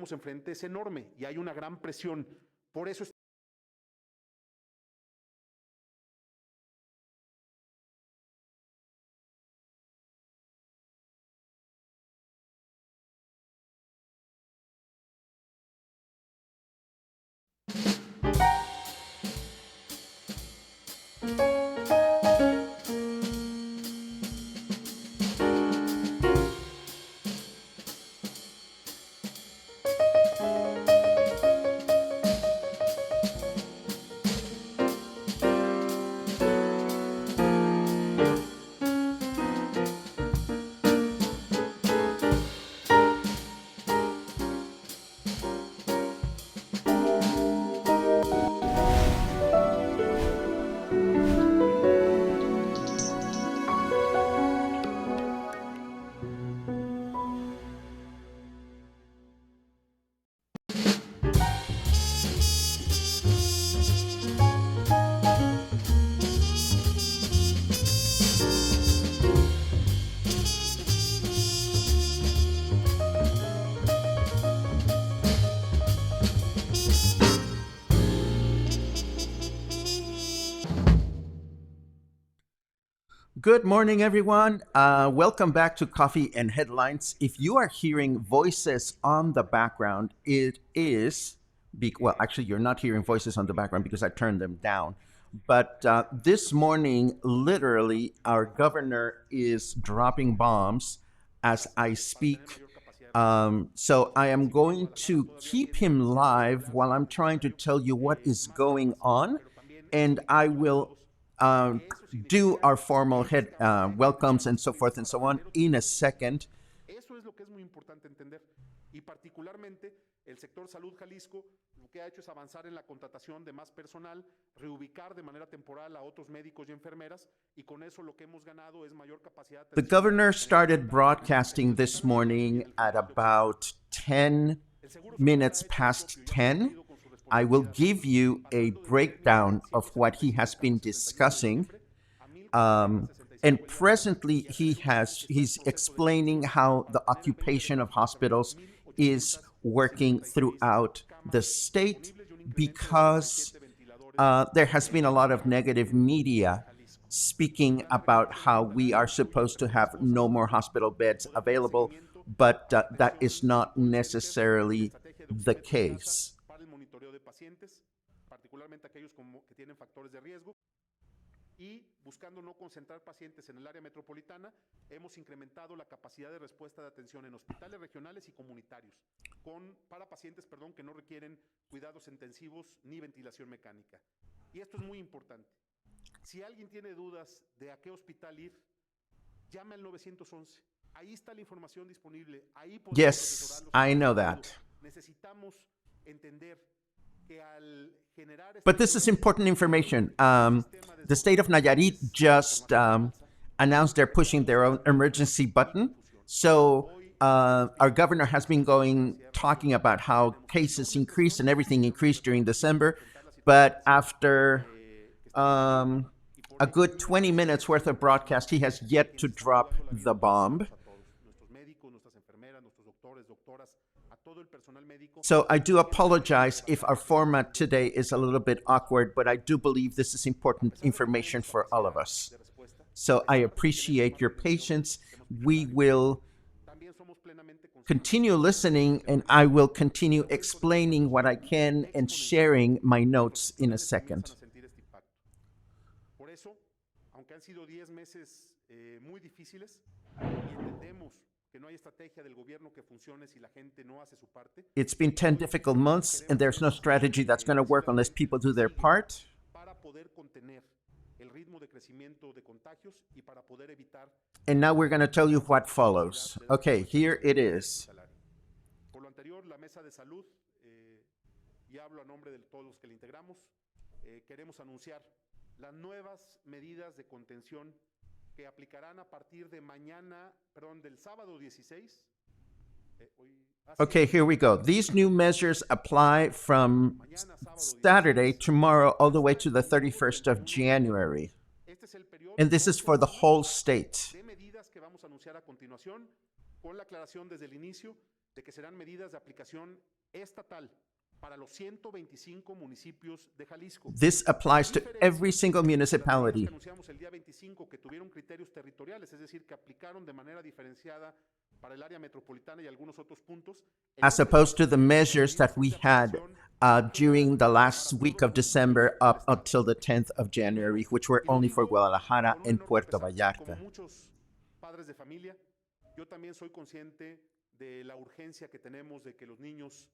tenemos enfrente es enorme y hay una gran presión. Por eso Good morning, everyone. Welcome back to Coffee and Headlines. If you are hearing voices on the background, it is, well, actually, you're not hearing voices on the background because I turned them down. But this morning, literally, our governor is dropping bombs as I speak. So I am going to keep him live while I'm trying to tell you what is going on. And I will do our formal head welcomes and so forth and so on in a second. eso es lo que es muy importante entender. Y particularmente el sector salud Jalisco lo que ha hecho es avanzar en la contratación de más personal, reubicar de manera temporal a otros médicos y enfermeras, y con eso lo que hemos ganado es mayor capacidad. The governor started broadcasting this morning at about 10 minutes past 10. I will give you a breakdown of what he has been discussing. And presently he's explaining how the occupation of hospitals is working throughout the state because there has been a lot of negative media speaking about how we are supposed to have no more hospital beds available, but that is not necessarily the case. Particularmente aquellos que tienen factores de riesgo. Y buscando no concentrar pacientes en el área metropolitana, hemos incrementado la capacidad de respuesta de atención en hospitales regionales y comunitarios para pacientes, que no requieren cuidados intensivos ni ventilación mecánica. Y esto es muy importante. Si alguien tiene dudas de a qué hospital ir, llame al 911. Ahí está la información disponible. Ahí podemos Yes, I know that. Necesitamos entender. But this is important information. The state of Nayarit just announced they're pushing their own emergency button. So our governor has been talking about how cases increased and everything increased during December. But after a good 20 minutes worth of broadcast, he has yet to drop the bomb. So I do apologize if our format today is a little bit awkward, but I do believe this is important information for all of us. So I appreciate your patience. We will continue listening, and I will continue explaining what I can and sharing my notes in a second. Por eso, aunque han sido 10 meses muy difíciles y entendemos que no hay estrategia del gobierno que funcione si la gente no hace su parte. It's been 10 difficult months, and there's no strategy that's going to work unless people do their part. Para poder contener el ritmo de crecimiento de contagios y para poder evitar. And now we're going to tell you what follows. Okay, here it is. Por lo anterior, la mesa de salud, y hablo a nombre de todos los que le integramos, queremos anunciar las nuevas medidas de contención que aplicarán a partir de del sábado 16. Okay, here we go. These new measures apply from Saturday, tomorrow, all the way to the 31st of January. And this is for the whole state. De medidas que vamos a anunciar a continuación, con la aclaración desde el inicio de que serán medidas de aplicación estatal para los 125 municipios de Jalisco. This applies to every single municipality, Anunciamos el día 25 que tuvieron criterios territoriales, es decir, que aplicaron de manera diferenciada para el área metropolitana y algunos otros puntos. as opposed to the measures that we had during the last week of December up until the 10th of January, which were only for Guadalajara and Puerto Vallarta. Como muchos padres de familia, yo también soy consciente de la urgencia que tenemos de que los niños,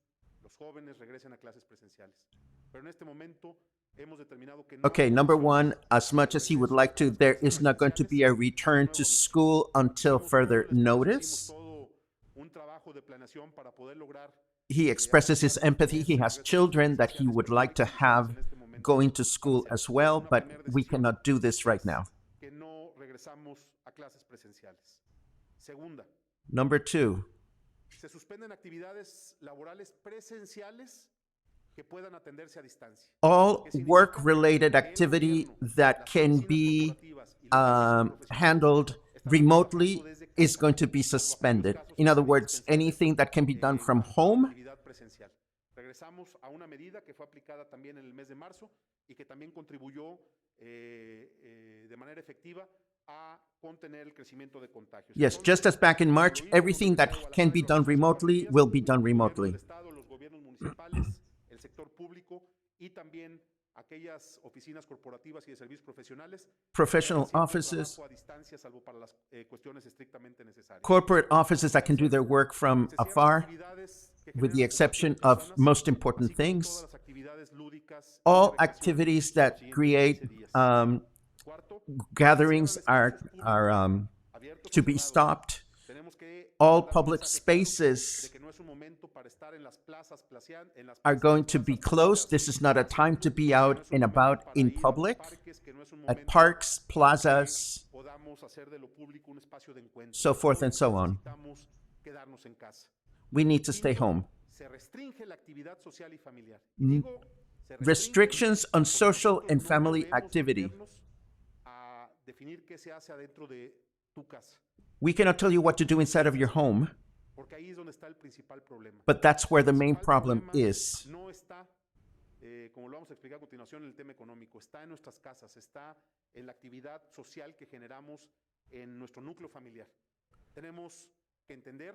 los jóvenes regresen a clases presenciales. Pero en este momento hemos determinado que no. Okay, number one, as much as he would like to, there is not going to be a return to school until further notice. He expresses his empathy. He has children that he would like to have going to school as well, but we cannot do this right now. Que no regresamos a clases presenciales. Segunda, Number two, se suspenden actividades laborales presenciales que puedan atenderse a distancia. all work-related activity that can be handled remotely is going to be suspended. In other words, anything that can be done from home. Actividad presencial. Regresamos a una medida que fue aplicada también en el mes de marzo y que también contribuyó de manera efectiva a contener el crecimiento de contagios. Yes, just as back in March, everything that can be done remotely will be done remotely. El Estado, los gobiernos municipales, el sector público y también aquellas oficinas corporativas y de servicios profesionales. Professional Siempre offices, trabajo a distancia, salvo para las cuestiones estrictamente necesarias. corporate offices that can do their work from Se cierran afar, actividades que with the generan exception ocupación de of personas, most así important como things. todas las actividades lúdicas y All de recreación activities en that los siguientes create 15 días. Cuarto, gatherings se cierran espacios públicos are to be abiertos o cerrados. stopped. Tenemos que All mandar un public mensaje claro de spaces que no es un momento para estar en las plazas, en las are plazas, going to be closed. This is not a time to be out and about in public, at parks, plazas, podamos hacer de lo público un espacio de encuentro. so forth and so on. Necesitamos quedarnos en casa. We need to stay home. Se restringe la actividad social y familiar. Mm. Digo, se restringe Restrictions on porque social nosotros and no family podemos activity. meternos a definir qué se hace adentro de tu casa, We cannot tell you what to do inside of your home, porque ahí es donde está el principal problema. but that's where the main El problem problema is. no está, como lo vamos a explicar a continuación, en el tema económico. Está en nuestras casas, está en la actividad social que generamos en nuestro núcleo familiar. Tenemos que entender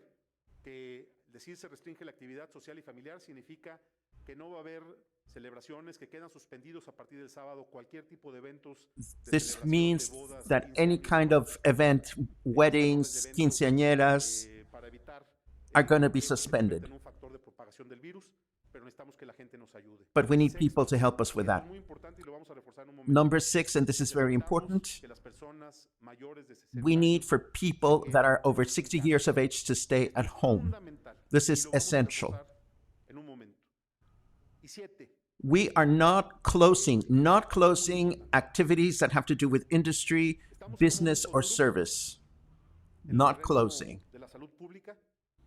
que decir se restringe la actividad social y familiar significa que no va a haber celebraciones, que quedan suspendidos a partir del sábado cualquier tipo de eventos. This means that any kind of event, weddings, quinceañeras, para evitar are going to be suspended. un factor de propagación del virus, pero necesitamos que la gente nos ayude. But we need people to help us with that. Muy importante y lo vamos a reforzar en un momento. Number 6, and this is very important, Que las personas mayores de 60 we need for people that are over 60 years of age to stay at home. fundamental. This Y is lo vamos a essential. reforzar en un momento. Y 7, We are not closing activities that have to do with industry, business, or service. Not closing. de la salud pública,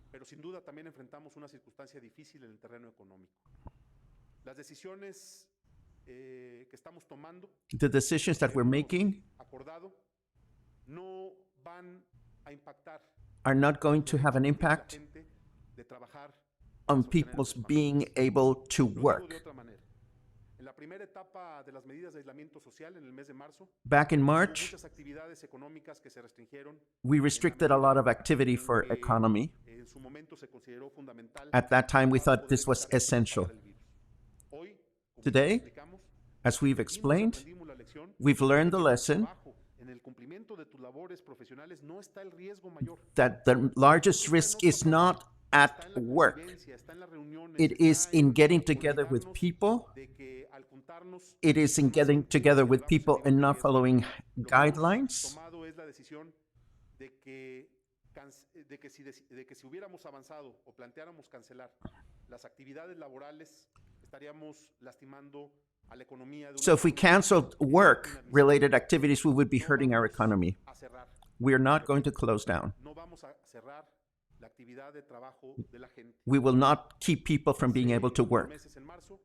pero sin duda también enfrentamos una circunstancia difícil en el terreno económico. Las decisiones que estamos tomando, The decisions that we're making acordado, no van a impactar are not going to have an la impact gente de trabajar on people's being able to Lo digo de work. otra manera. En la primera etapa de las medidas de aislamiento social en el mes de marzo, Back in hubo March, muchas actividades económicas que se restringieron. we restricted a lot of activity for economy. En su momento se consideró fundamental. At that time, we thought this was essential. Hoy, como Today, explicamos, as we've explained, aprendimos la lección. we've learned the lesson Trabajo, en el cumplimiento de tus labores profesionales no está el riesgo mayor. that the largest risk is not at Está en la work. convivencia, está en las reuniones, It está is in getting together with olvidarnos people. de que al juntarnos, It is in getting together with people and not following lo que hemos guidelines. tomado es la decisión de que si hubiéramos avanzado o planteáramos cancelar las actividades laborales, estaríamos lastimando a la economía de una So if we forma canceled work-related activities, we would be hurting our economy. a cerrar. We are not going to close down. No vamos a cerrar la actividad de trabajo de la gente. We will not keep people from being able to work. Meses en marzo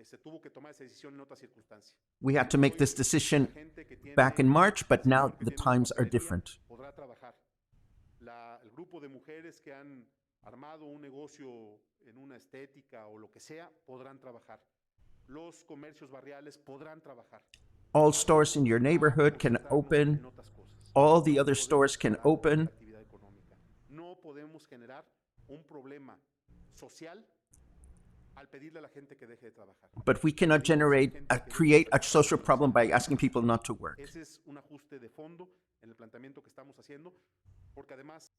se tuvo que tomar esa decisión en otras circunstancias. We had to make this decision La gente que tiene back in March, but now que the tiene una times are papelería different. podrá trabajar. El grupo de mujeres que han armado un negocio en una estética o lo que sea, podrán trabajar. Los comercios barriales podrán trabajar. All stores in your neighborhood can open. All the other stores can open. No podemos generar un problema social al pedirle a la gente que deje de trabajar. But we cannot create a social problem by asking people not to work. Ese es un ajuste de fondo en el planteamiento que estamos haciendo, porque además,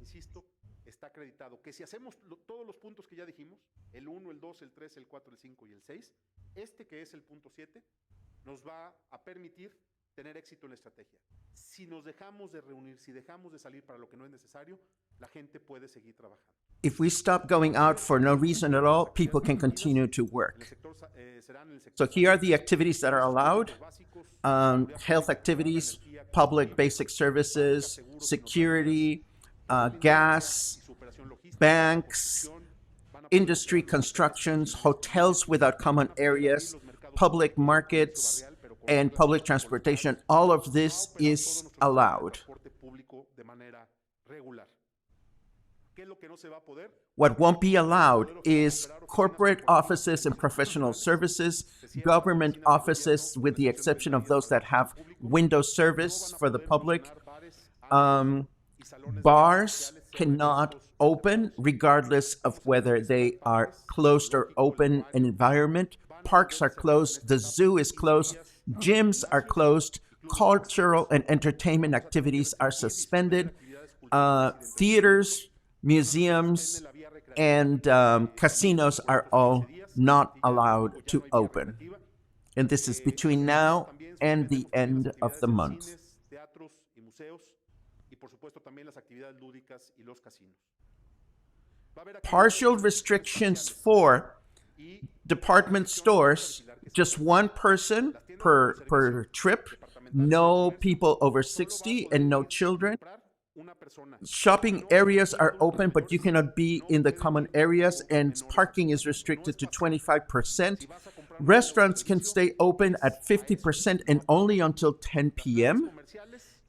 insisto, está acreditado que si hacemos todos los puntos que ya dijimos, el 1, el 2, el 3, el 4, el 5 y el 6, que es el punto 7, nos va a permitir tener éxito en la estrategia. Si nos dejamos de reunir, si dejamos de salir para lo que no es necesario, la gente puede seguir trabajando. If we stop going out for no reason at all, people can continue to work. So here are the activities that are allowed. Health activities, public basic services, security, gas, banks, industry, constructions, hotels without common areas, public markets, and public transportation. All of this is allowed. What won't be allowed is corporate offices and professional services, government offices, with the exception of those that have window service for the public. Bars cannot open regardless of whether they are closed or open in environment. Parks are closed. The zoo is closed. Gyms are closed. Cultural and entertainment activities are suspended. Theaters, museums, and casinos are all not allowed to open. And this is between now and the end of the month. Partial restrictions for department stores, just one person per trip, no people over 60 and no children. Shopping areas are open, but you cannot be in the common areas, and parking is restricted to 25%. Restaurants can stay open at 50% and only until 10 p.m.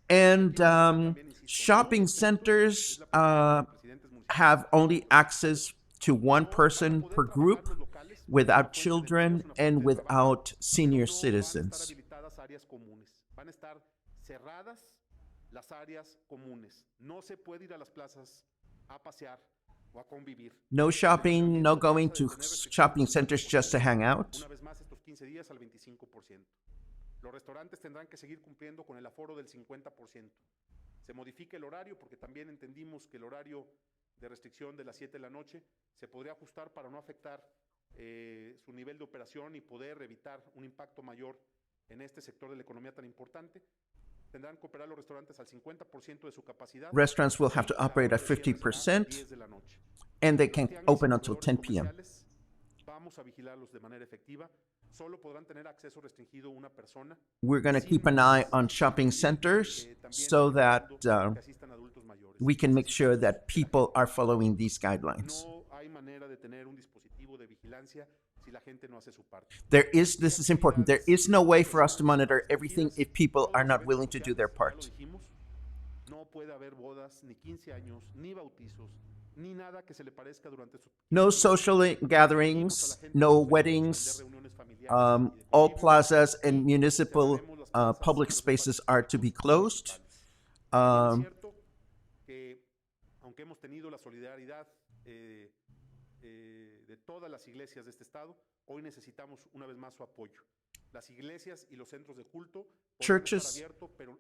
And shopping centers have only access to one person per group, without children and without senior citizens. No shopping, no going to shopping centers just to hang out. Los restaurantes tendrán que seguir cumpliendo con el aforo del 50%. Se modifica el horario porque también entendimos que el horario de restricción de las 7 de la noche se podría ajustar para no afectar su nivel de operación y poder evitar un impacto mayor en este sector de la economía tan importante. Tendrán que operar los restaurantes al 50% de su capacidad. Restaurants will have to operate at 50%, and they can open until 10 p.m. Vamos a vigilarlos de manera efectiva. Solo podrán tener acceso restringido una persona. We're going to keep an eye on shopping centers so that we can make sure that people are following these guidelines. This is important, there is no way for us to monitor everything if people are not willing to do their part. No social gatherings, no weddings. All plazas and municipal public spaces are to be closed. Aunque hemos tenido la solidaridad de todas las iglesias de este estado, hoy necesitamos una vez más su apoyo. Las iglesias y los centros de culto podrán estar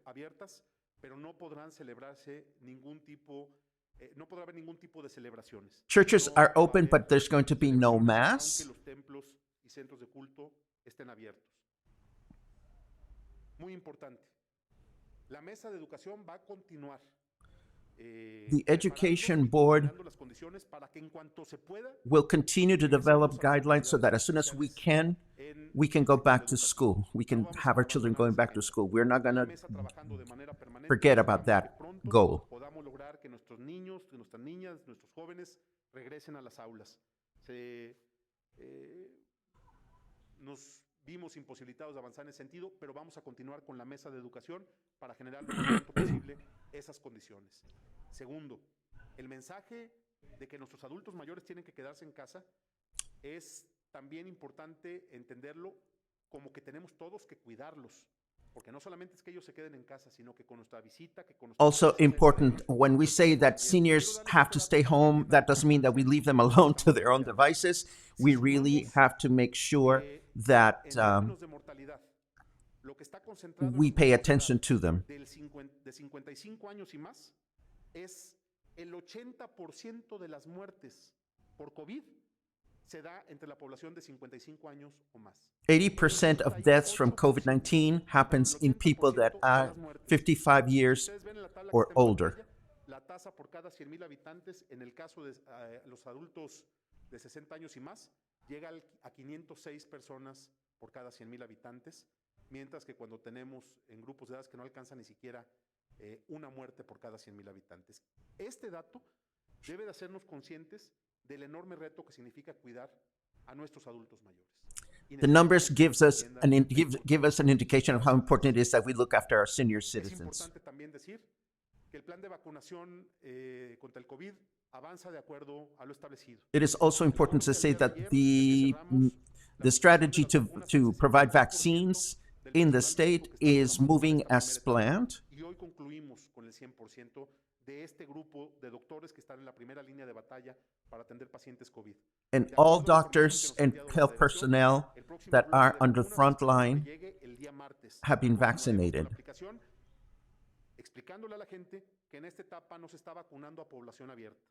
abiertas, pero no podrán celebrarse ningún tipo. No podrá haber ningún tipo de celebraciones. Churches are open, but there's going to be no mass. Aunque los templos y centros de culto estén abiertos. Muy importante. La mesa de educación va a continuar. The Education Board will continue to develop guidelines so that as soon as we can go back to school. We can have our children going back to school. We're not going to forget about that goal. Podamos lograr que nuestros niños, nuestras niñas, nuestros jóvenes regresen a las aulas. Nos vimos imposibilitados de avanzar en ese sentido, pero vamos a continuar con la mesa de educación para generar lo más pronto posible esas condiciones. Segundo, el mensaje de que nuestros adultos mayores tienen que quedarse en casa es también importante entenderlo como que tenemos todos que cuidarlos. Porque no solamente es que ellos se queden en casa, sino que con nuestra visita, que con nuestra Also important, when we say that seniors have to stay home, that doesn't mean that we leave them alone to their own devices. We really have to make sure that we pay attention to them. De 55 años y más es el 80% de las muertes por COVID se da entre la población de 55 años o más. 80% of deaths from COVID-19 happens in people that are 55 years or older. La tasa por cada 100,000 habitantes en el caso de los adultos de 60 años y más llega a 506 personas por cada 100,000 habitantes, mientras que cuando tenemos en grupos de edades que no alcanzan ni siquiera una muerte por cada 100,000 habitantes. Este dato debe de hacernos conscientes del enorme reto que significa cuidar a nuestros adultos mayores. The numbers give us an indication of how important it is that we look after our senior citizens. Es importante también decir que el plan de vacunación contra el COVID avanza de acuerdo a lo establecido. It is also important to say that the strategy to provide vaccines in the state is moving as planned. Y hoy concluimos con el 100% de este grupo de doctores que están en la primera línea de batalla para atender pacientes COVID. And all doctors and health personnel that are on the front line have been vaccinated. Explicándole a la gente que en esta etapa no se está vacunando a población abierta.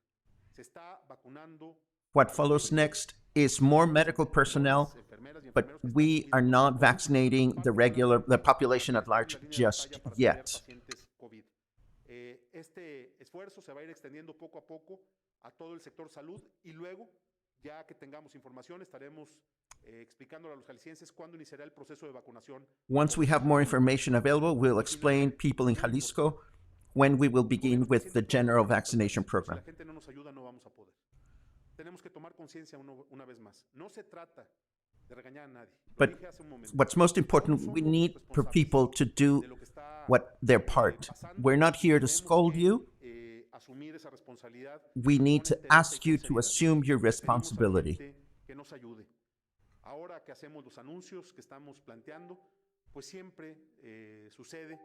Se está vacunando. What follows next is more medical personnel, but we are not vaccinating the population at large just yet. Este esfuerzo se va a ir extendiendo poco a poco a todo el sector salud y luego, ya que tengamos información, estaremos explicándole a los jaliscienses cuándo iniciará el proceso de vacunación. Once we have more information available, we'll explain people in Jalisco when we will begin with the general vaccination program. Si la gente no nos ayuda, no vamos a poder. Tenemos que tomar conciencia una vez más. No se trata de regañar a nadie. But what's most important, we need for people to do their part. We're not here to scold you. We need to ask you to assume your responsibility. Ahora que hacemos los anuncios que estamos planteando, pues siempre sucede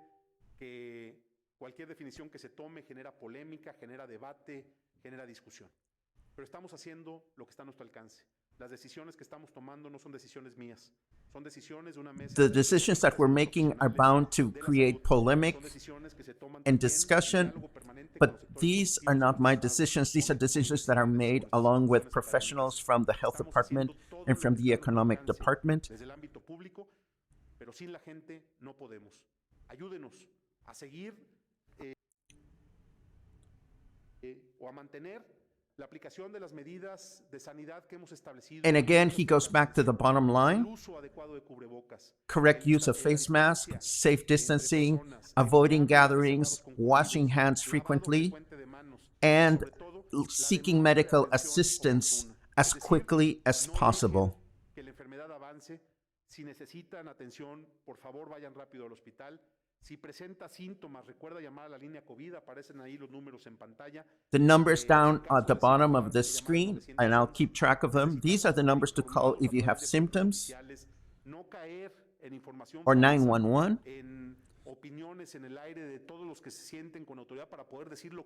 que cualquier definición que se tome genera polémica, genera debate, genera discusión. Pero estamos haciendo lo que está a nuestro alcance. Las decisiones que estamos tomando no son decisiones mías. Son decisiones de una mesa. The decisions that we're making are bound to create polemic and discussion, but these are not my decisions. These are decisions that are made along with professionals from the health department and from the economic department. Desde el ámbito público, pero sin la gente no podemos. Ayúdenos a seguir o a mantener la aplicación de las medidas de sanidad que hemos establecido. And again, he goes back to the bottom line. Correct use of face masks, safe distancing, avoiding gatherings, washing hands frequently, and seeking medical assistance as quickly as possible. Que la enfermedad avance. Si necesitan atención, por favor vayan rápido al hospital. Si presenta síntomas, recuerda llamar a la línea COVID, aparecen ahí los números en pantalla. The numbers down at the bottom of the screen, and I'll keep track of them. These are the numbers to call if you have symptoms, or 911.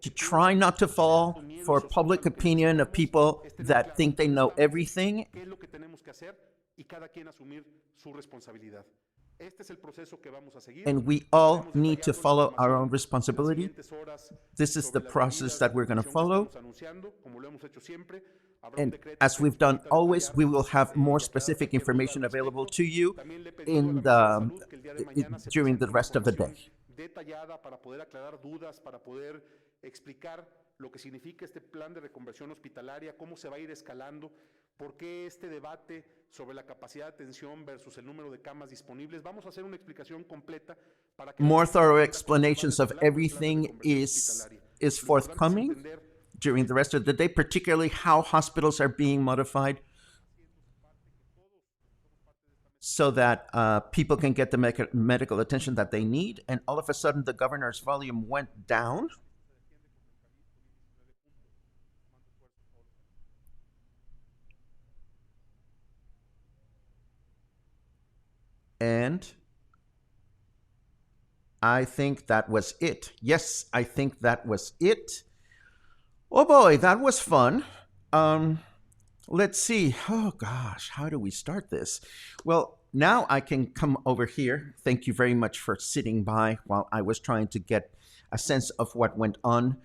To try not to fall for public opinion of people that think they know everything. And we all need to follow our own responsibility. This is the process that we're going to follow. And as we've done always, we will have more specific information available to you during the rest of the day. Detallada para poder aclarar dudas, para poder explicar lo que significa este plan de reconversión hospitalaria, cómo se va a ir escalando, por qué este debate sobre la capacidad de atención versus el número de camas disponibles. Vamos a hacer una explicación completa para que more thorough explanations of everything is forthcoming during the rest of the day, particularly how hospitals are being modified. so that people can get the medical attention that they need. And all of a sudden, the governor's volume went down. And I think that was it. Yes, I think that was it. Oh boy, that was fun. Let's see. Oh gosh, how do we start this? Well, now I can come over here. Thank you very much for sitting by while I was trying to get a sense of what went on.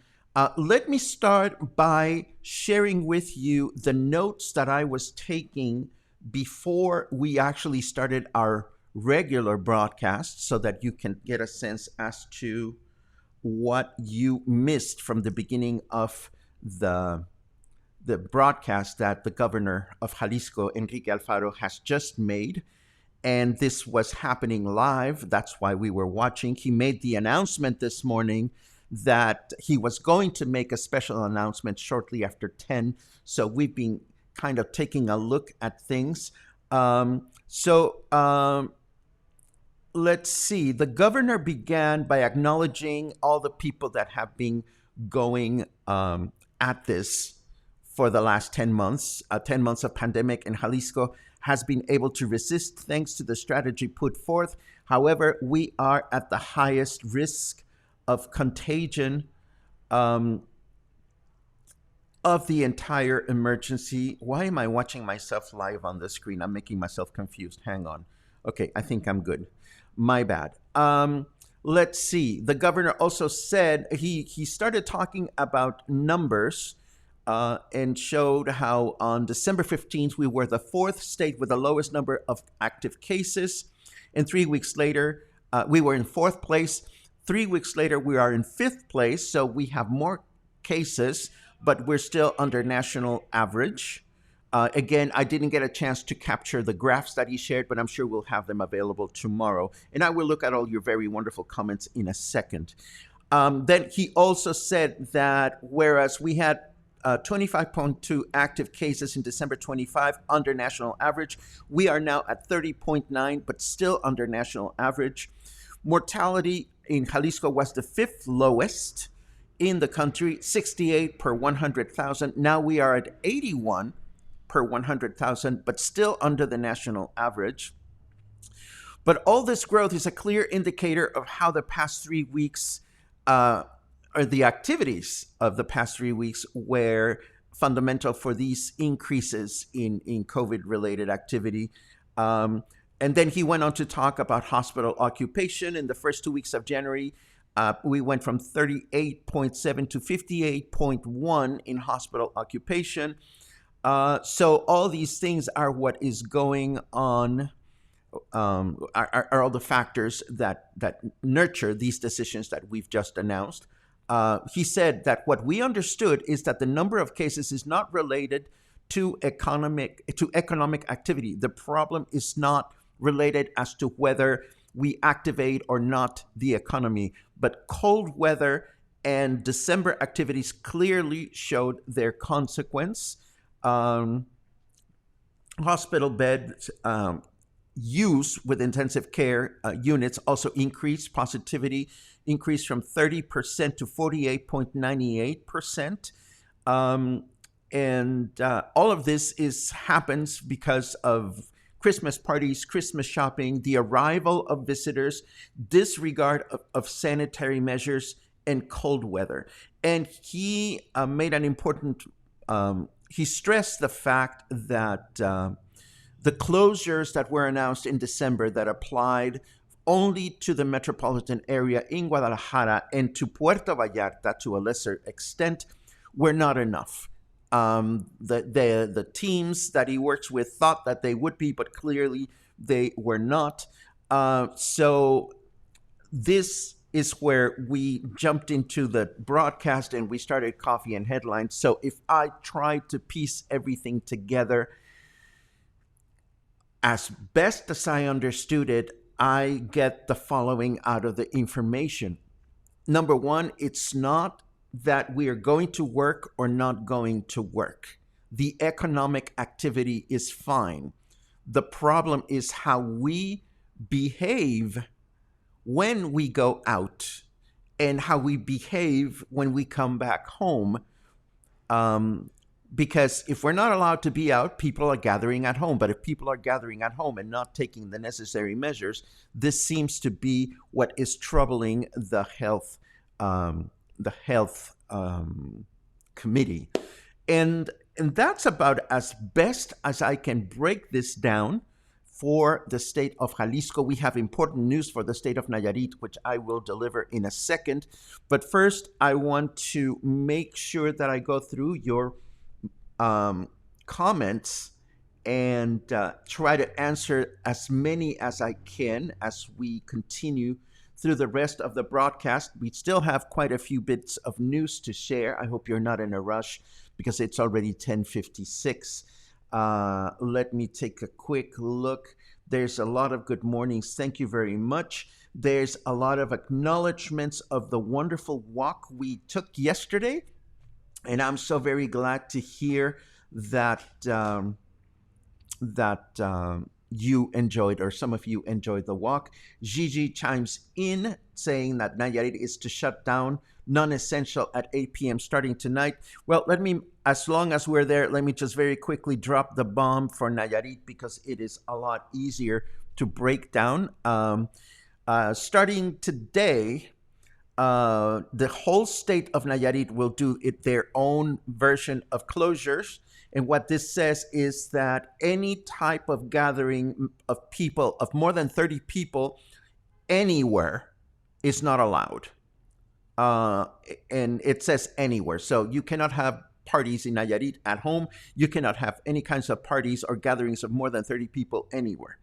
Let me start by sharing with you the notes that I was taking before we actually started our regular broadcast, so that you can get a sense as to what you missed from the beginning of the broadcast that the governor of Jalisco, Enrique Alfaro, has just made. And this was happening live. That's why we were watching. He made the announcement this morning that he was going to make a special announcement shortly after 10. So we've been kind of taking a look at things. Let's see. The governor began by acknowledging all the people that have been going at this for the last 10 months. 10 months of pandemic in Jalisco has been able to resist thanks to the strategy put forth. However, we are at the highest risk of contagion of the entire emergency. Why am I watching myself live on the screen? I'm making myself confused. Hang on. Okay, I think I'm good. My bad. Let's see. The governor also said he started talking about numbers and showed how on December 15th, we were the fourth state with the lowest number of active cases. And 3 weeks later, we were in fourth place. 3 weeks later, we are in fifth place. So we have more cases, but we're still under national average. Again, I didn't get a chance to capture the graphs that he shared, but I'm sure we'll have them available tomorrow. And I will look at all your very wonderful comments in a second. Then he also said that whereas we had 25.2 active cases in December 25 under national average, we are now at 30.9, but still under national average. Mortality in Jalisco was the fifth lowest in the country, 68 per 100,000. Now we are at 81 per 100,000, but still under the national average. But all this growth is a clear indicator of how the past 3 weeks, or the activities of the past 3 weeks, were fundamental for these increases in COVID-related activity. And then he went on to talk about hospital occupation. In the first 2 weeks of January, we went from 38.7 to 58.1 in hospital occupation. So all these things are what is going on, are all the factors that nurture these decisions that we've just announced. He said that what we understood is that the number of cases is not related to economic activity. The problem is not related as to whether we activate or not the economy, but cold weather and December activities clearly showed their consequence. Hospital beds use with intensive care units also increased. Positivity increased from 30% to 48.98%. And all of this happens because of Christmas parties, Christmas shopping, the arrival of visitors, disregard of sanitary measures, and cold weather. And he made an important he stressed the fact that the closures that were announced in December that applied only to the metropolitan area in Guadalajara and to Puerto Vallarta to a lesser extent were not enough. The teams that he works with thought that they would be, but clearly they were not. So this is where we jumped into the broadcast and we started Coffee and Headlines. So if I try to piece everything together, as best as I understood it, I get the following out of the information. Number one, it's not that we are going to work or not going to work. The economic activity is fine. The problem is how we behave when we go out and how we behave when we come back home. Um, because if we're not allowed to be out, people are gathering at home. But if people are gathering at home and not taking the necessary measures, this seems to be what is troubling the health committee, and that's about as best as I can break this down for the state of Jalisco. We have important news for the state of Nayarit, which I will deliver in a second. But first, I want to make sure that I go through your comments and try to answer as many as I can as we continue through the rest of the broadcast. We still have quite a few bits of news to share. I hope you're not in a rush because it's already 10:56. Let me take a quick look. There's a lot of good mornings. Thank you very much. There's a lot of acknowledgments of the wonderful walk we took yesterday. And I'm so very glad to hear that you enjoyed, or some of you enjoyed the walk. Gigi chimes in saying that Nayarit is to shut down non-essential at 8 p.m. starting tonight. Well, as long as we're there, let me just very quickly drop the bomb for Nayarit because it is a lot easier to break down. Starting today, the whole state of Nayarit will do their own version of closures. And what this says is that any type of gathering of people, of more than 30 people, anywhere is not allowed. And it says anywhere. So you cannot have parties in Nayarit at home. You cannot have any kinds of parties or gatherings of more than 30 people anywhere.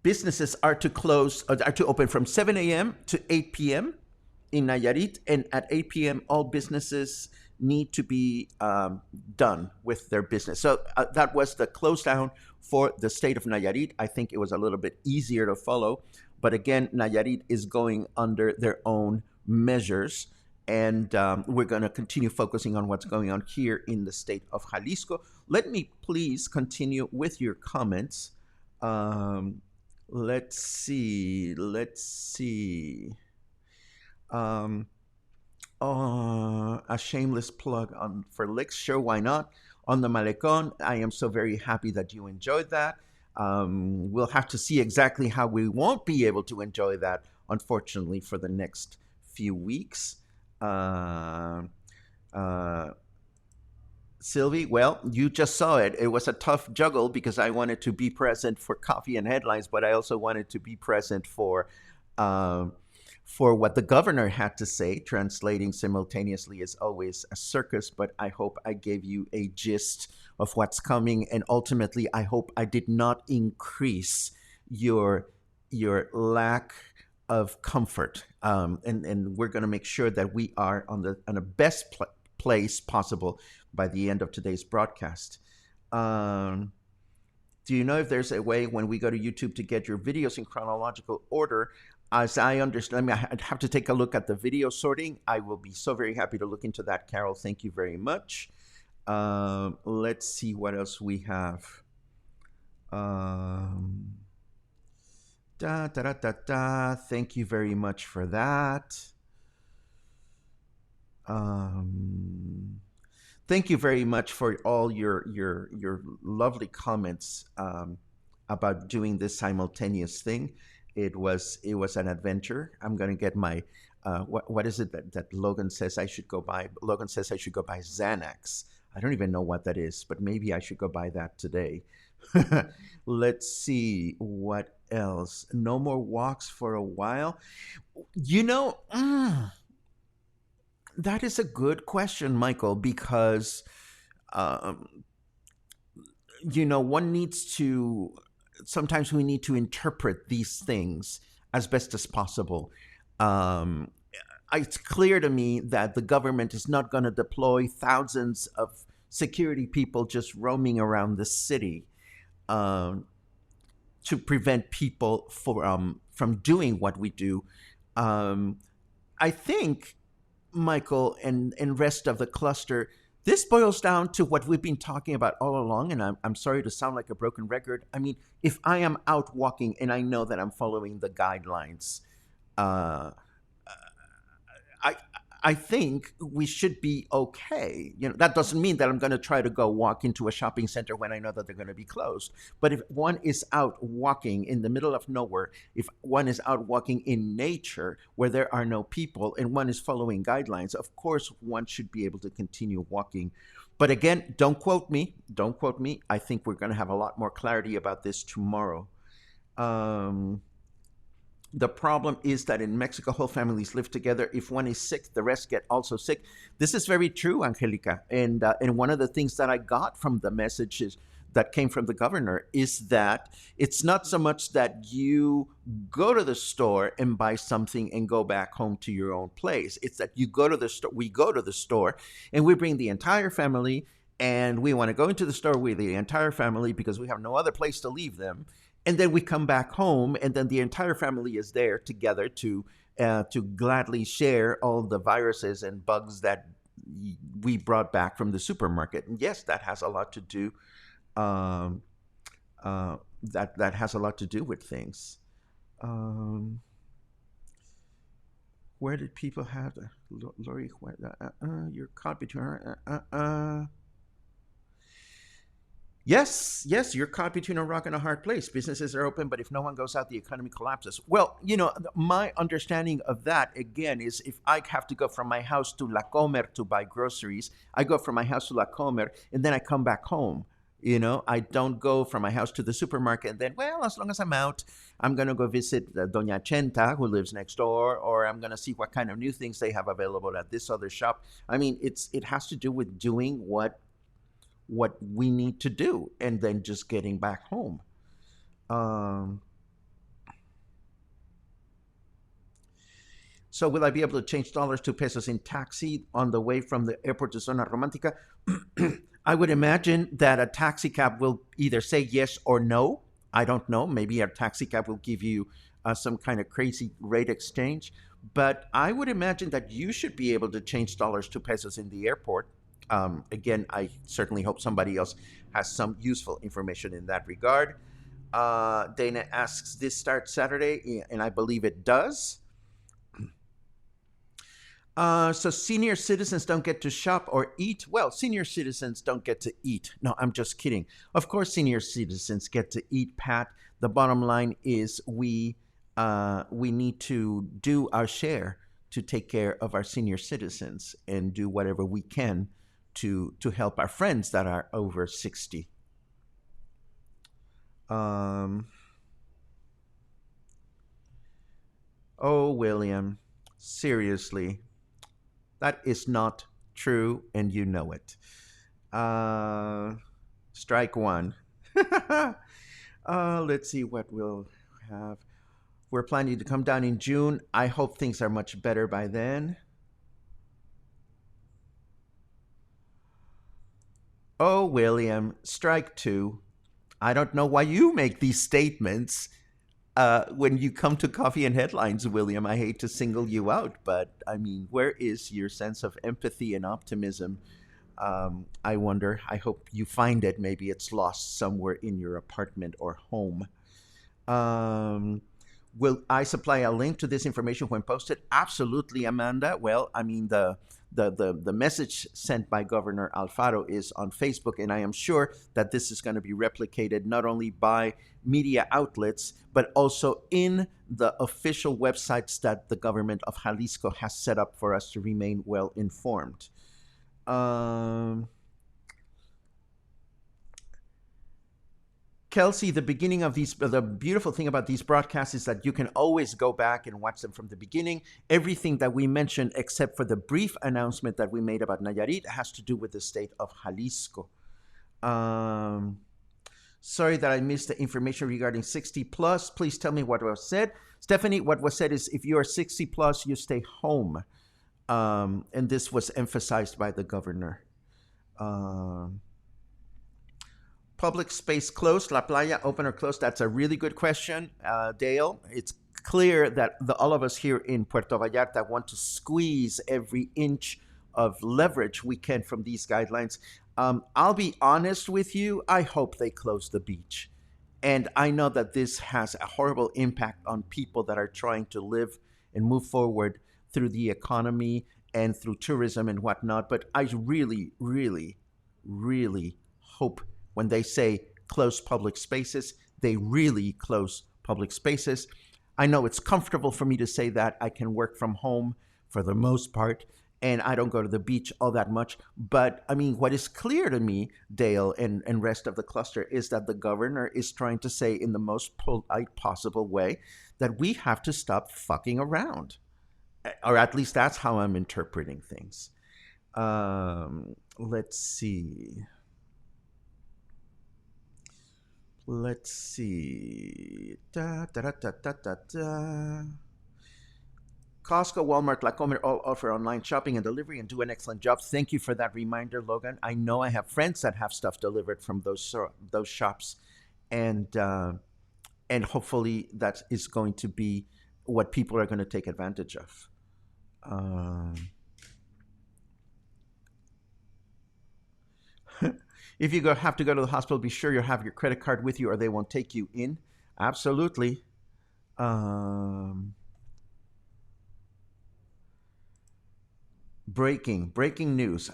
Businesses are to open from 7 a.m. to 8 p.m. in Nayarit, and at 8 p.m. all businesses need to be done with their business. So that was the close down for the state of Nayarit. I think it was a little bit easier to follow, but again, Nayarit is going under their own measures, and we're going to continue focusing on what's going on here in the state of Jalisco. Let me please continue with your comments. Let's see. A shameless plug for Licks. Sure, why not? On the Malecon, I am so very happy that you enjoyed that. We'll have to see exactly how we won't be able to enjoy that, unfortunately, for the next few weeks. Sylvie, well, you just saw it. It was a tough juggle because I wanted to be present for Coffee and Headlines, but I also wanted to be present for what the governor had to say. Translating simultaneously is always a circus, but I hope I gave you a gist of what's coming, and ultimately, I hope I did not increase your lack of comfort. And we're going to make sure that we are on the best place possible by the end of today's broadcast. Do you know if there's a way when we go to YouTube to get your videos in chronological order? As I understand, I'd have to take a look at the video sorting. I will be so very happy to look into that, Carol. Thank you very much. Let's see what else we have. Thank you very much for that. Thank you very much for all your lovely comments about doing this simultaneous thing. It was an adventure. I'm going to get my what is it that Logan says I should go buy? Logan says I should go buy Xanax. I don't even know what that is, but maybe I should go buy that today. Let's see what else. No more walks for a while. That is a good question, Michael, because, one needs to, sometimes we need to interpret these things as best as possible. It's clear to me that the government is not going to deploy thousands of security people just roaming around the city to prevent people from doing what we do. I think Michael, and rest of the cluster, this boils down to what we've been talking about all along, and I'm sorry to sound like a broken record. I mean, if I am out walking and I know that I'm following the guidelines, uh, I I think we should be okay. That doesn't mean that I'm going to try to go walk into a shopping center when I know that they're going to be closed. But if one is out walking in the middle of nowhere, if one is out walking in nature where there are no people and one is following guidelines, of course one should be able to continue walking. But again, don't quote me. Don't quote me. I think we're going to have a lot more clarity about this tomorrow. The problem is that in Mexico, whole families live together. If one is sick, the rest get also sick. This is very true, Angelica. And one of the things that I got from the messages that came from the governor is that it's not so much that you go to the store and buy something and go back home to your own place. It's that you go to the store. We go to the store and we bring the entire family, and we want to go into the store with the entire family because we have no other place to leave them. And then we come back home, and then the entire family is there together to gladly share all the viruses and bugs that we brought back from the supermarket. And yes, that has a lot to do. That has a lot to do with things. Where did people have the Lori? You're caught between her. Yes, you're caught between a rock and a hard place. Businesses are open, but if no one goes out, the economy collapses. Well, my understanding of that, again, is if I have to go from my house to La Comer to buy groceries, I go from my house to La Comer, and then I come back home. I don't go from my house to the supermarket and then, well, as long as I'm out, I'm going to go visit Doña Chenta, who lives next door, or I'm going to see what kind of new things they have available at this other shop. I mean, it has to do with doing what we need to do and then just getting back home. So will I be able to change dollars to pesos in taxi on the way from the airport to Zona Romantica? I would imagine that a taxi cab will either say yes or no. I don't know. Maybe a taxi cab will give you some kind of crazy rate exchange. But I would imagine that you should be able to change dollars to pesos in the airport. Again, I certainly hope somebody else has some useful information in that regard. Dana asks, this starts Saturday, and I believe it does. So senior citizens don't get to shop or eat. Well, senior citizens don't get to eat. No, I'm just kidding. Of course, senior citizens get to eat, Pat. The bottom line is we need to do our share to take care of our senior citizens and do whatever we can to help our friends that are over 60. Oh, William, seriously. That is not true, and you know it. Strike one. Let's see what we'll have. We're planning to come down in June. I hope things are much better by then. Oh, William, strike two. I don't know why you make these statements. When you come to Coffee and Headlines, William, I hate to single you out, but I mean, where is your sense of empathy and optimism? I wonder. I hope you find it. Maybe it's lost somewhere in your apartment or home. Will I supply a link to this information when posted? Absolutely, Amanda. Well, I mean, the message sent by Governor Alfaro is on Facebook, and I am sure that this is going to be replicated not only by media outlets, but also in the official websites that the government of Jalisco has set up for us to remain well informed. Kelsey, the beautiful thing about these broadcasts is that you can always go back and watch them from the beginning. Everything that we mentioned, except for the brief announcement that we made about Nayarit, has to do with the state of Jalisco. Sorry that I missed the information regarding 60 plus. Please tell me what was said. Stephanie, what was said is if you are 60 plus, you stay home. And this was emphasized by the governor. Public space closed, La Playa open or closed? That's a really good question, Dale. It's clear that all of us here in Puerto Vallarta want to squeeze every inch of leverage we can from these guidelines. I'll be honest with you. I hope they close the beach. And I know that this has a horrible impact on people that are trying to live and move forward through the economy and through tourism and whatnot. But I really, really, really hope when they say close public spaces, they really close public spaces. I know it's comfortable for me to say that. I can work from home for the most part, and I don't go to the beach all that much. But I mean, what is clear to me, Dale and rest of the cluster, is that the governor is trying to say in the most polite possible way that we have to stop fucking around. Or at least that's how I'm interpreting things. Let's see. Da, da, da, da, da, da, da. Costco, Walmart, La Comer all offer online shopping and delivery and do an excellent job. Thank you for that reminder, Logan. I know I have friends that have stuff delivered from those shops, and hopefully that is going to be what people are going to take advantage of. If you have to go to the hospital, be sure you have your credit card with you or they won't take you in. Absolutely. Breaking news.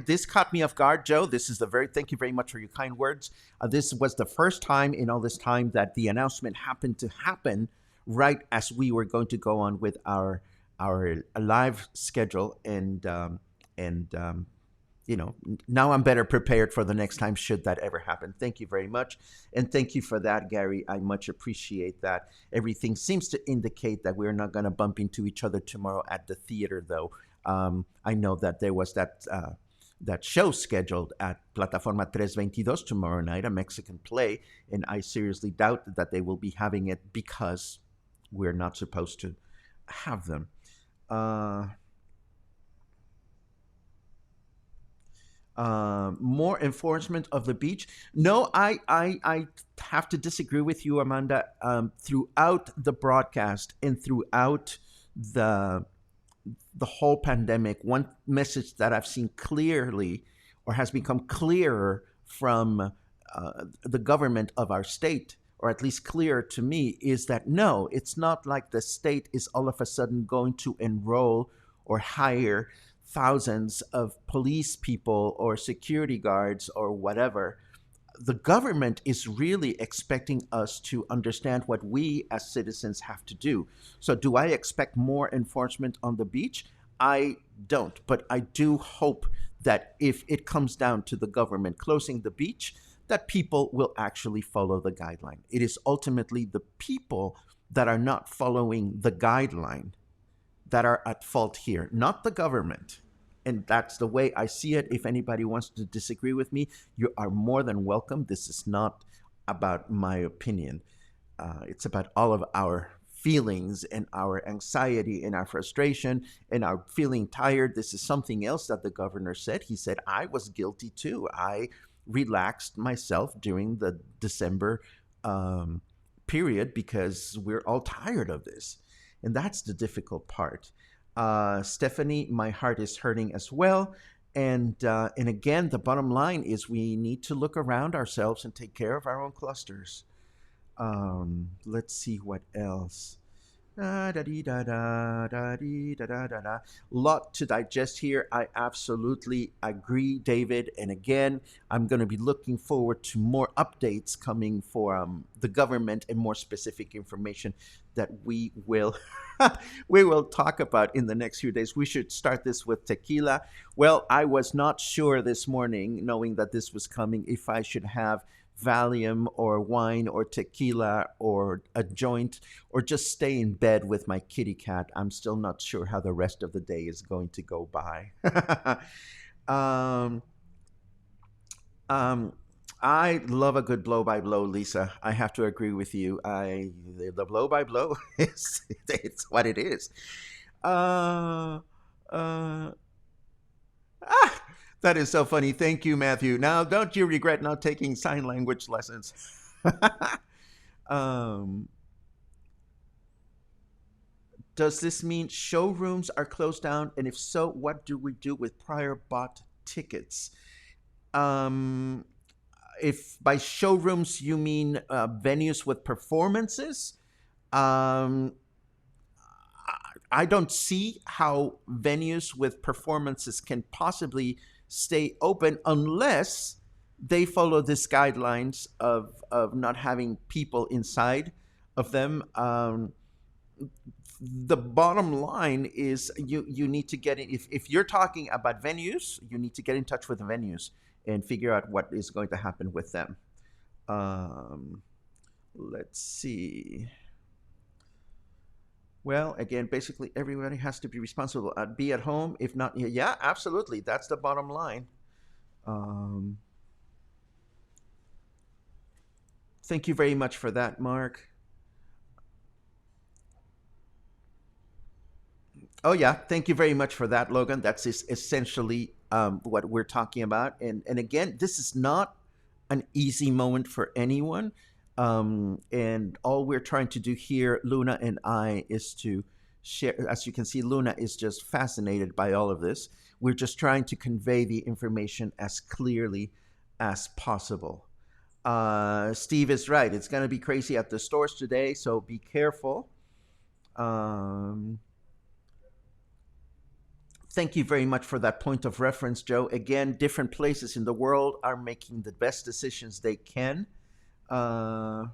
This caught me off guard, Joe. Thank you very much for your kind words. This was the first time in all this time that the announcement happened to happen right as we were going to go on with our live schedule, and now I'm better prepared for the next time should that ever happen. Thank you very much. And thank you for that, Gary. I much appreciate that. Everything seems to indicate that we're not going to bump into each other tomorrow at the theater, though. I know that there was that show scheduled at Plataforma 322 tomorrow night, a Mexican play, and I seriously doubt that they will be having it because we're not supposed to have them. More enforcement of the beach. No, I have to disagree with you, Amanda. Throughout the broadcast and throughout the whole pandemic, one message that I've seen clearly or has become clearer from the government of our state, or at least clearer to me, is that no, it's not like the state is all of a sudden going to enroll or hire thousands of police people or security guards or whatever. The government is really expecting us to understand what we as citizens have to do. So do I expect more enforcement on the beach? I don't, but I do hope that if it comes down to the government closing the beach, that people will actually follow the guideline. It is ultimately the people that are not following the guideline that are at fault here, not the government. And that's the way I see it. If anybody wants to disagree with me, you are more than welcome. This is not about my opinion. It's about all of our feelings and our anxiety and our frustration and our feeling tired. This is something else that the governor said. He said, I was guilty too. I relaxed myself during the December period because we're all tired of this. And that's the difficult part. Stephanie, my heart is hurting as well. And again, the bottom line is we need to look around ourselves and take care of our own clusters. Let's see what else. Lot to digest here. I absolutely agree, David. And again, I'm going to be looking forward to more updates coming from the government and more specific information that we will talk about in the next few days. We should start this with tequila. Well, I was not sure this morning, knowing that this was coming, if I should have Valium or wine or tequila or a joint or just stay in bed with my kitty cat. I'm still not sure how the rest of the day is going to go by. I love a good blow by blow, Lisa. I have to agree with you. The blow by blow it's what it is. That is so funny. Thank you, Matthew. Now, don't you regret not taking sign language lessons? Does this mean showrooms are closed down? And if so, what do we do with prior bought tickets? Um, if by showrooms you mean venues with performances, um, I don't see how venues with performances can possibly stay open unless they follow these guidelines of not having people inside of them. The bottom line is you need to get in. If you're talking about venues, you need to get in touch with the venues and figure out what is going to happen with them. Let's see. Well, again, basically everybody has to be responsible. Be at home, if not, yeah, absolutely. That's the bottom line. Thank you very much for that, Mark. Oh yeah, thank you very much for that, Logan. That's essentially what we're talking about. And again, this is not an easy moment for anyone. And all we're trying to do here, Luna and I, is to share. As you can see, Luna is just fascinated by all of this. We're just trying to convey the information as clearly as possible. Steve is right. It's going to be crazy at the stores today, so be careful. Thank you very much for that point of reference, Joe. Again, different places in the world are making the best decisions they can. Yeah,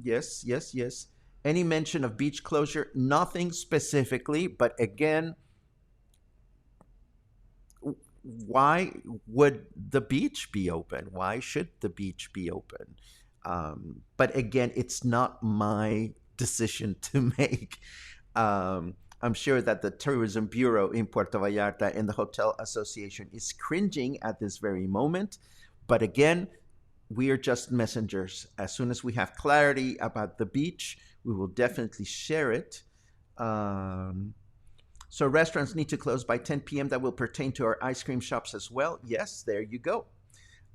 yes. Any mention of beach closure? Nothing specifically, but again, why would the beach be open? Why should the beach be open? But again, it's not my decision to make. I'm sure that the Tourism Bureau in Puerto Vallarta and the Hotel Association is cringing at this very moment. But again, we are just messengers. As soon as we have clarity about the beach, we will definitely share it. So restaurants need to close by 10 p.m. That will pertain to our ice cream shops as well. Yes, there you go.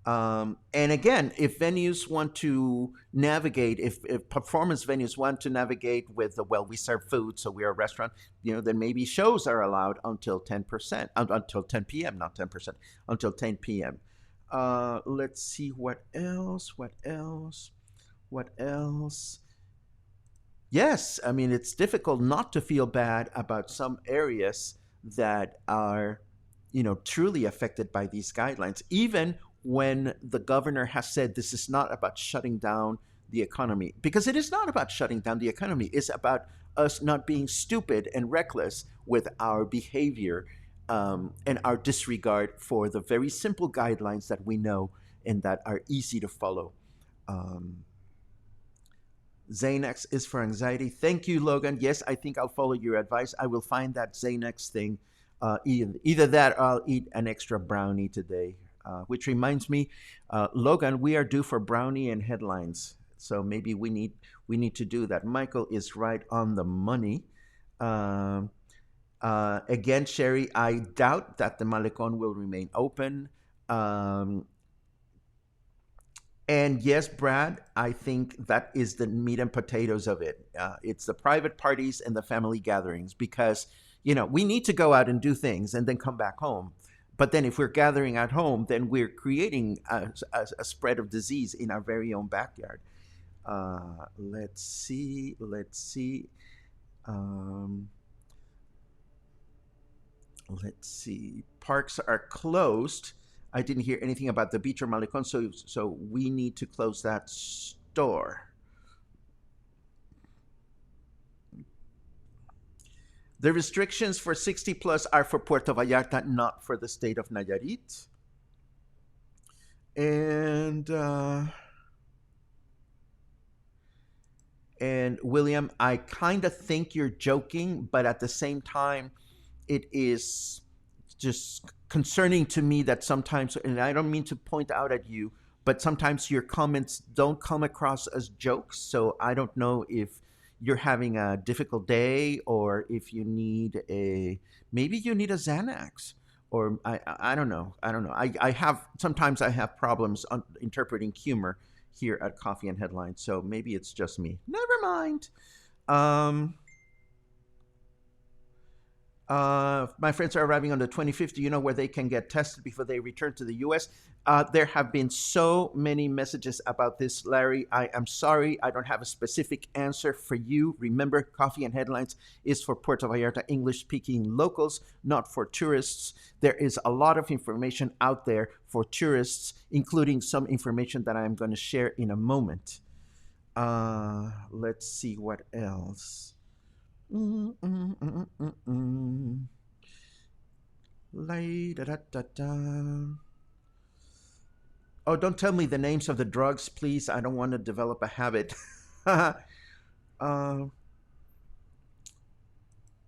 And again, if venues want to navigate, if performance venues want to navigate with the, well, we serve food, so we are a restaurant, then maybe shows are allowed until 10%, until 10 p.m., not 10%, until 10 p.m. Let's see what else. Yes, I mean, it's difficult not to feel bad about some areas that are, truly affected by these guidelines, even when the governor has said this is not about shutting down the economy, because it is not about shutting down the economy. It's about us not being stupid and reckless with our behavior, and our disregard for the very simple guidelines that we know and that are easy to follow. Xanax is for anxiety. Thank you, Logan. Yes, I think I'll follow your advice. I will find that Xanax thing. Either that or I'll eat an extra brownie today. Which reminds me, Logan, we are due for brownie and headlines. So maybe we need to do that. Michael is right on the money. Again, Sherry, I doubt that the Malecon will remain open. And yes, Brad, I think that is the meat and potatoes of it. It's the private parties and the family gatherings, because, we need to go out and do things and then come back home. But then if we're gathering at home, then we're creating a spread of disease in our very own backyard. Let's see. Let's see. Parks are closed. I didn't hear anything about the beach or Malecon, so we need to close that store. The restrictions for 60 plus are for Puerto Vallarta, not for the state of Nayarit. And William, I kind of think you're joking, but at the same time, it is just concerning to me that sometimes, and I don't mean to point out at you, but sometimes your comments don't come across as jokes. So I don't know if you're having a difficult day or if you need maybe you need a Xanax, or I don't know. I don't know. Sometimes I have problems interpreting humor here at Coffee and Headlines, so maybe it's just me. Never mind. My friends are arriving on the 25th. Do you know where they can get tested before they return to the U.S.? There have been so many messages about this, Larry. I am sorry. I don't have a specific answer for you. Remember, Coffee and Headlines is for Puerto Vallarta English-speaking locals, not for tourists. There is a lot of information out there for tourists, including some information that I'm going to share in a moment. Let's see what else. Oh, don't tell me the names of the drugs, please. I don't want to develop a habit.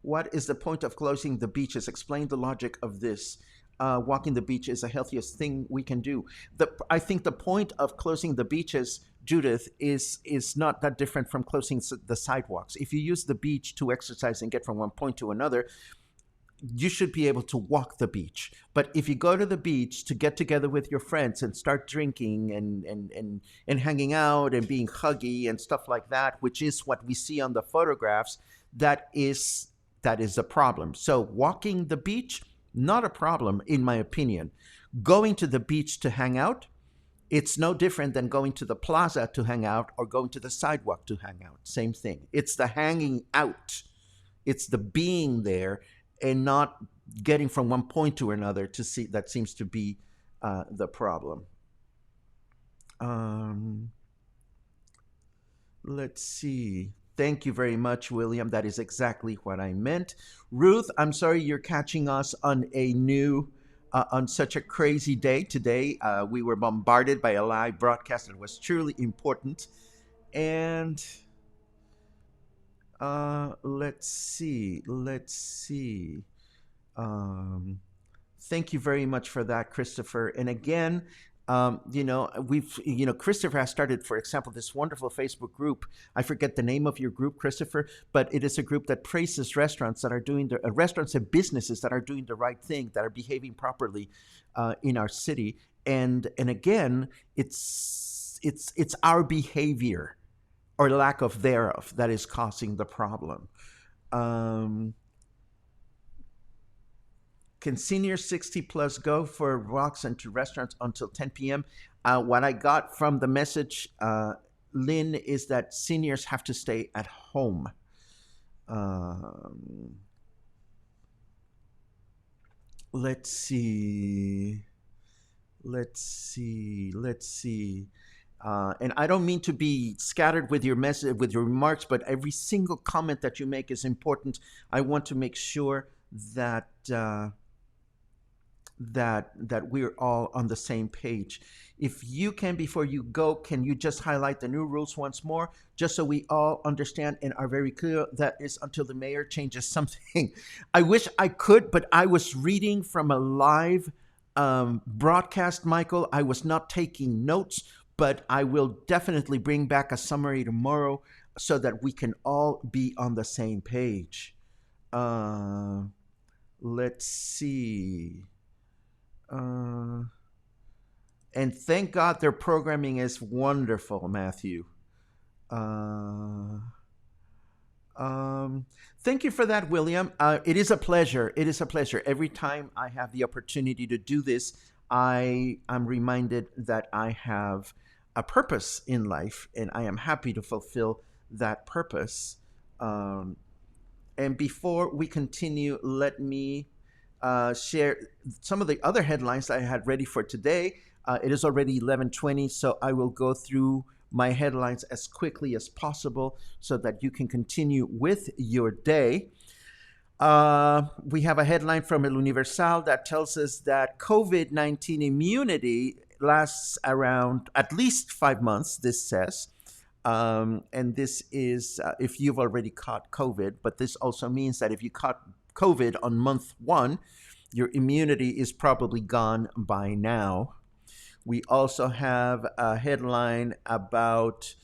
What is the point of closing the beaches? Explain the logic of this. Walking the beach is the healthiest thing we can do. I think the point of closing the beaches, Judith, is not that different from closing the sidewalks. If you use the beach to exercise and get from one point to another, you should be able to walk the beach. But if you go to the beach to get together with your friends and start drinking and hanging out and being huggy and stuff like that, which is what we see on the photographs, that is a problem. So walking the beach, not a problem, in my opinion. Going to the beach to hang out, it's no different than going to the plaza to hang out or going to the sidewalk to hang out. Same thing. It's the hanging out. It's the being there and not getting from one point to another to see. That seems to be the problem. Let's see. Thank you very much, William. That is exactly what I meant. Ruth, I'm sorry you're catching us on on such a crazy day today. We were bombarded by a live broadcast that was truly important. And let's see. Thank you very much for that, Christopher. And again, Christopher has started, for example, this wonderful Facebook group. I forget the name of your group, Christopher, but it is a group that praises restaurants that are doing restaurants and businesses that are doing the right thing, that are behaving properly in our city. And again, it's our behavior or lack of thereof that is causing the problem. Can seniors 60 plus go for walks and to restaurants until 10 p.m.? What I got from the message, Lynn, is that seniors have to stay at home. Let's see. And I don't mean to be scattered with your message, with your remarks, but every single comment that you make is important. I want to make sure that we're all on the same page. If you can, before you go, can you just highlight the new rules once more, just so we all understand and are very clear? That is until the mayor changes something. I wish I could, but I was reading from a live broadcast, Michael. I was not taking notes, but I will definitely bring back a summary tomorrow so that we can all be on the same page. Let's see. And thank God their programming is wonderful, Matthew. Thank you for that, William. It is a pleasure. It is a pleasure. Every time I have the opportunity to do this, I am reminded that I have a purpose in life, and I am happy to fulfill that purpose. And before we continue, let me share some of the other headlines I had ready for today. It is already 11:20, so I will go through my headlines as quickly as possible so that you can continue with your day. We have a headline from El Universal that tells us that COVID-19 immunity lasts around at least 5 months, this says. And this is if you've already caught COVID, but this also means that if you caught COVID on month 1, your immunity is probably gone by now. We also have a headline about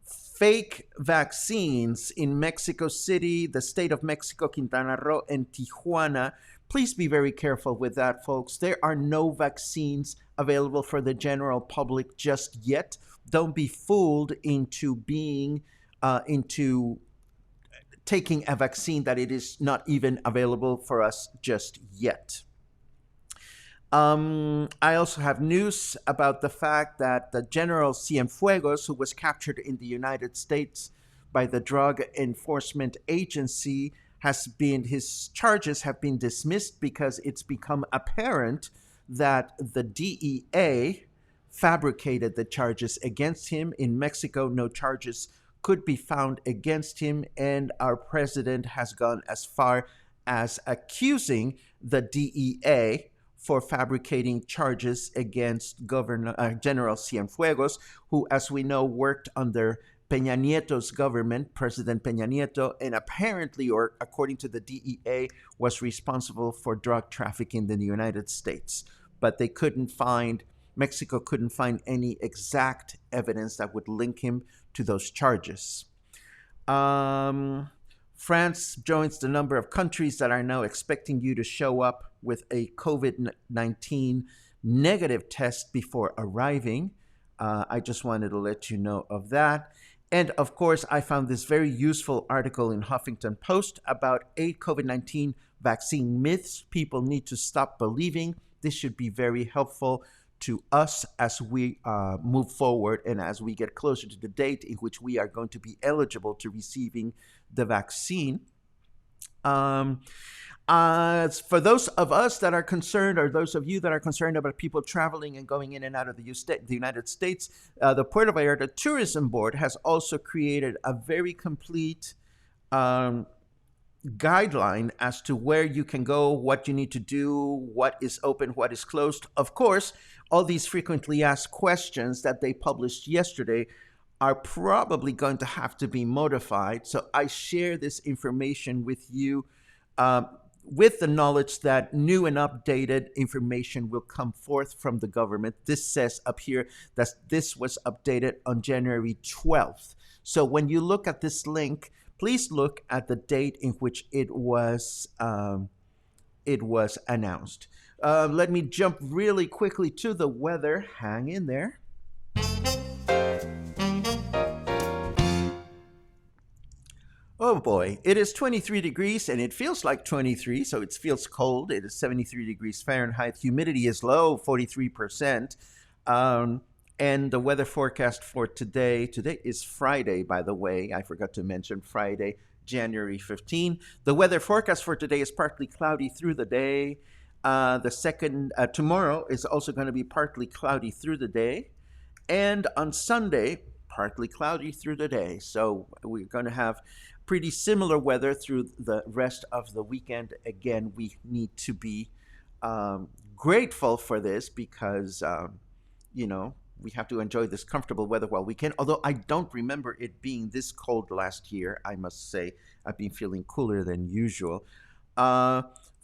fake vaccines in Mexico City, the state of Mexico, Quintana Roo, and Tijuana Please be very careful with that, folks. There are no vaccines available for the general public just yet. Don't be fooled into into taking a vaccine that it is not even available for us just yet. I also have news about the fact that the General Cienfuegos, who was captured in the United States by the Drug Enforcement Agency, his charges have been dismissed because it's become apparent that the DEA fabricated the charges against him. In Mexico, no charges could be found against him, and our president has gone as far as accusing the DEA for fabricating charges against General Cienfuegos, who, as we know, worked under Peña Nieto's government, President Peña Nieto, and apparently, or according to the DEA, was responsible for drug trafficking in the United States. But Mexico couldn't find any exact evidence that would link him to those charges. France joins the number of countries that are now expecting you to show up with a COVID-19 negative test before arriving. I just wanted to let you know of that. And of course, I found this very useful article in Huffington Post about 8 COVID-19 vaccine myths people need to stop believing. This should be very helpful to us as we move forward and as we get closer to the date in which we are going to be eligible to receiving the vaccine. For those of us that are concerned, or those of you that are concerned about people traveling and going in and out of the United States, the Puerto Vallarta Tourism Board has also created a very complete guideline as to where you can go, what you need to do, what is open, what is closed. Of course, all these frequently asked questions that they published yesterday are probably going to have to be modified. So I share this information with you with the knowledge that new and updated information will come forth from the government. This says up here that this was updated on January 12th. So when you look at this link, please look at the date in which it was announced. Let me jump really quickly to the weather. Hang in there. Oh boy, it is 23 degrees and it feels like 23, so it feels cold. It is 73 degrees Fahrenheit. Humidity is low, 43%. And the weather forecast for today is Friday, by the way. I forgot to mention Friday, January 15. The weather forecast for today is partly cloudy through the day. Tomorrow is also going to be partly cloudy through the day. And on Sunday, partly cloudy through the day. So we're going to have pretty similar weather through the rest of the weekend. Again, we need to be grateful for this because, we have to enjoy this comfortable weather while we can. Although I don't remember it being this cold last year, I must say. I've been feeling cooler than usual. One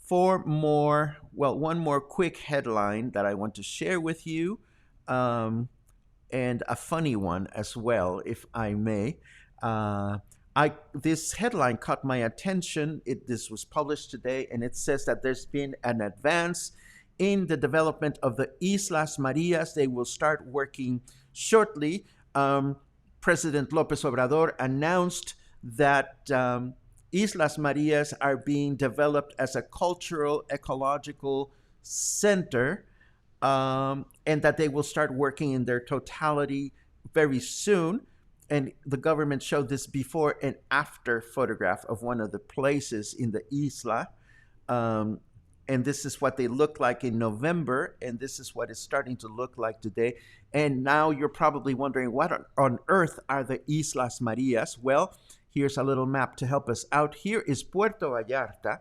more quick headline that I want to share with you, and a funny one as well, if I may. This headline caught my attention. This was published today, and it says that there's been an advance in the development of the Islas Marias. They will start working shortly. President López Obrador announced that Islas Marias are being developed as a cultural ecological center, and that they will start working in their totality very soon. And the government showed this before and after photograph of one of the places in the isla. And this is what they looked like in November, and this is what it's starting to look like today. And now you're probably wondering, what on earth are the Islas Marias? Well, here's a little map to help us out. Here is Puerto Vallarta,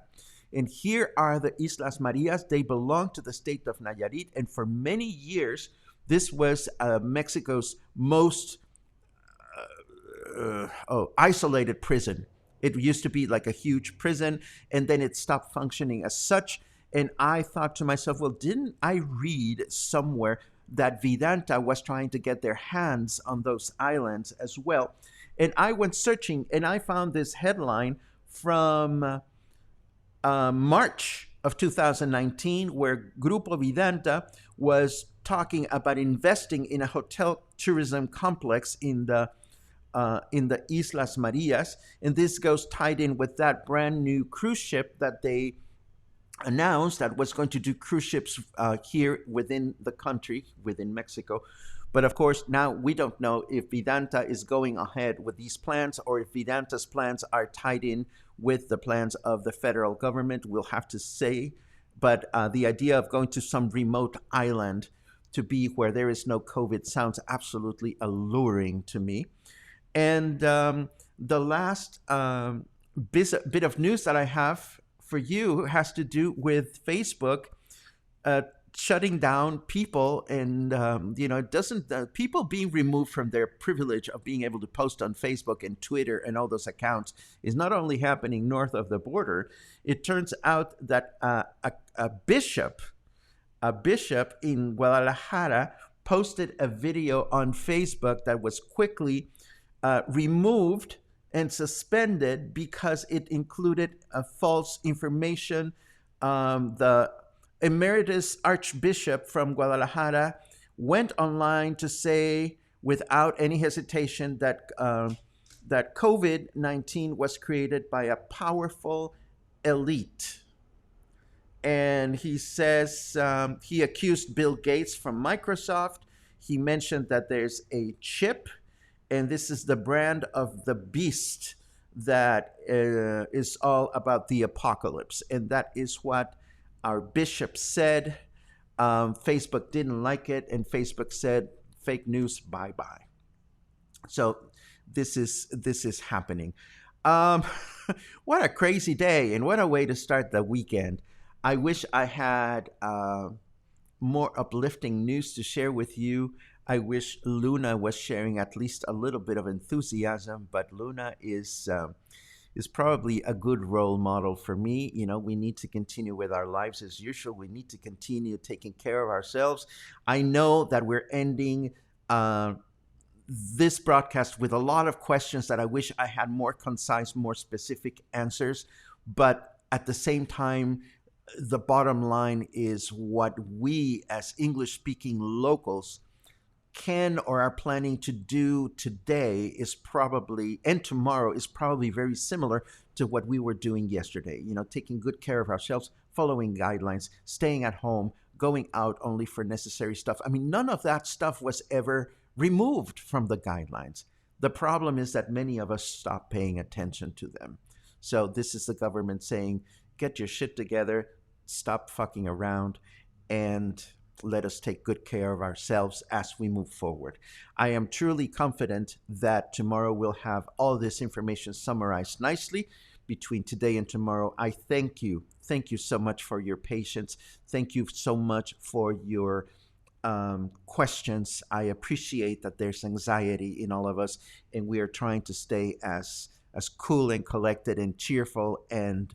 and here are the Islas Marias. They belong to the state of Nayarit, and for many years, this was Mexico's most isolated prison. It used to be like a huge prison, and then it stopped functioning as such. And I thought to myself, well, didn't I read somewhere that Vidanta was trying to get their hands on those islands as well? And I went searching, and I found this headline from March of 2019, where Grupo Vidanta was talking about investing in a hotel tourism complex in the Islas Marias, and this goes tied in with that brand new cruise ship that they announced that was going to do cruise ships here within the country, within Mexico. But of course, now we don't know if Vedanta is going ahead with these plans or if Vedanta's plans are tied in with the plans of the federal government. We'll have to say. But the idea of going to some remote island to be where there is no COVID sounds absolutely alluring to me. And the last bit of news that I have for you has to do with Facebook shutting down people, and doesn't people being removed from their privilege of being able to post on Facebook and Twitter and all those accounts is not only happening north of the border. It turns out that a bishop in Guadalajara posted a video on Facebook that was quickly removed and suspended because it included false information. The emeritus archbishop from Guadalajara went online to say without any hesitation that that COVID-19 was created by a powerful elite. And he says he accused Bill Gates from Microsoft. He mentioned that there's a chip, and this is the brand of the beast that is all about the apocalypse. And that is what our bishop said. Facebook didn't like it, and Facebook said, fake news, bye-bye. So this is happening. What a crazy day, and what a way to start the weekend. I wish I had more uplifting news to share with you. I wish Luna was sharing at least a little bit of enthusiasm, but Luna is probably a good role model for me. You know, we need to continue with our lives as usual. We need to continue taking care of ourselves. I know that we're ending this broadcast with a lot of questions that I wish I had more concise, more specific answers. But at the same time, the bottom line is what we as English-speaking locals can or are planning to do today is probably, and tomorrow is probably very similar to what we were doing yesterday. You know, taking good care of ourselves, following guidelines, staying at home, going out only for necessary stuff. I mean, none of that stuff was ever removed from the guidelines. The problem is that many of us stopped paying attention to them. So this is the government saying, get your shit together, stop fucking around, and let us take good care of ourselves as we move forward. I am truly confident that tomorrow we'll have all this information summarized nicely between today and tomorrow. I thank you. Thank you so much for your patience. Thank you so much for your questions. I appreciate that there's anxiety in all of us, and we are trying to stay as cool and collected and cheerful and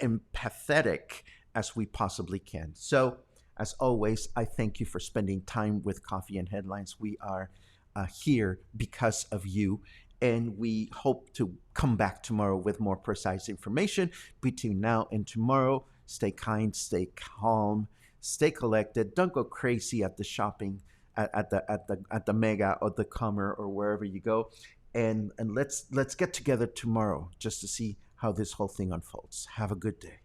empathetic as we possibly can. So, as always, I thank you for spending time with Coffee and Headlines. We are here because of you, and we hope to come back tomorrow with more precise information. Between now and tomorrow, stay kind, stay calm, stay collected. Don't go crazy at the shopping at the Mega or the Comer or wherever you go, and let's get together tomorrow just to see how this whole thing unfolds. Have a good day.